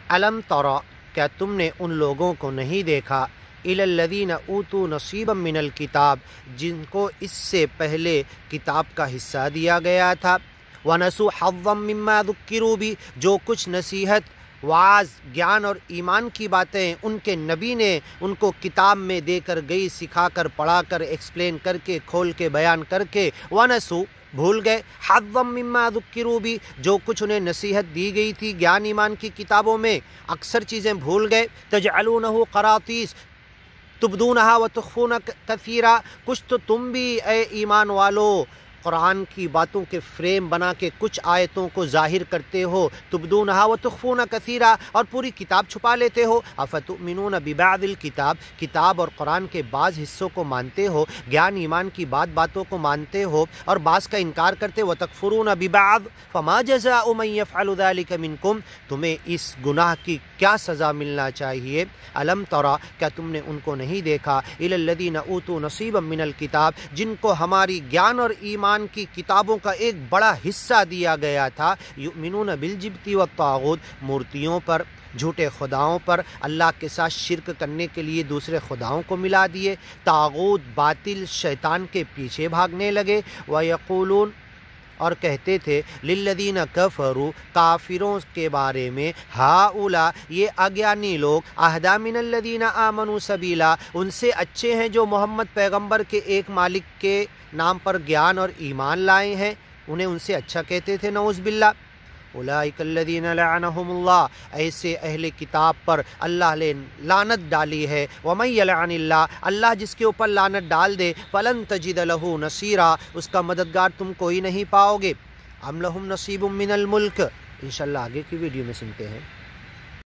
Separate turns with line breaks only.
अलम तरा, क्या तुमने उन लोगों को नहीं देखा, इलल्लज़ीन ऊतू नसीबा मिनल किताब, जिनको इससे पहले किताब का हिस्सा दिया गया था, वनसू हव्वम मिम्मा ज़ुक्किरू बि, जो कुछ नसीहत, वाज, ज्ञान और ईमान की बातें उनके नबी ने उनको किताब में देकर गई, सिखाकर, पढ़ाकर, एक्सप्लेन करके, खोल के बयान करके, वनसू, भूल गए, हव्वम मिम्मा ज़ुक्किरू बि, जो कुछ उन्हें नसीहत दी गई थी ज्ञान ईमान की किताबों में, अक्सर चीज़ें भूल गए। तजअलूनहु क़रातीस तुबदूनहा व तुख़फ़ून कसीरा, कुछ तो तुम भी ए ईमान वालो कुरान की बातों के फ्रेम बना के कुछ आयतों को ज़ाहिर करते हो, तुबदूनहा व तुख़फ़ून कसीरा, और पूरी किताब छुपा लेते हो। अफ़तुमिनून बिबादिल किताब, किताब और कुरान के बाज़ हिस्सों को मानते हो, ज्ञान ईमान की बातों को मानते हो और बाज़ का इनकार करते हो। वतकफ़ुरून बिबाद फ़मा जज़ाउ मन यफ़अलु ज़ालिका मिनकुम, तुम्हें इस गुनाह की क्या सज़ा मिलना चाहिए। अलम तरा, क्या तुमने उनको नहीं देखा, इलल्लज़ीन ऊतू नसीबा मिनल किताब, जिनको हमारी ज्ञान और ईमान की किताबों का एक बड़ा हिस्सा दिया गया था, युमिनून बिल जिब्ति व तागूत, मूर्तियों पर, झूठे खुदाओं पर, अल्लाह के साथ शिरक करने के लिए दूसरे खुदाओं को मिला दिए, तागूत बातिल शैतान के पीछे भागने लगे। व यक़ूलून, और कहते थे, लिल्लज़ीन कफ़रू, काफिरों के बारे में, हाउला, ये अज्ञानी लोग, अहदा मिनल्लज़ीन आमनू सबीला, उनसे अच्छे हैं जो मोहम्मद पैगंबर के एक मालिक के नाम पर ज्ञान और ईमान लाए हैं, उन्हें उनसे अच्छा कहते थे, नऊज़ बिल्लाह। उलाइकल्लज़ीन लअनहुमुल्लाह, ऐसे अहले किताब पर अल्लाह ने लानत डाली है। वमन यलअनिल्लाह, अल्लाह जिसके ऊपर लानत डाल दे, फलन तजिद लहू नसीरा, उसका मददगार तुम कोई नहीं पाओगे। अम लहुम नसीबुम मिनल मुल्क, इंशाअल्लाह आगे की वीडियो में सुनते हैं।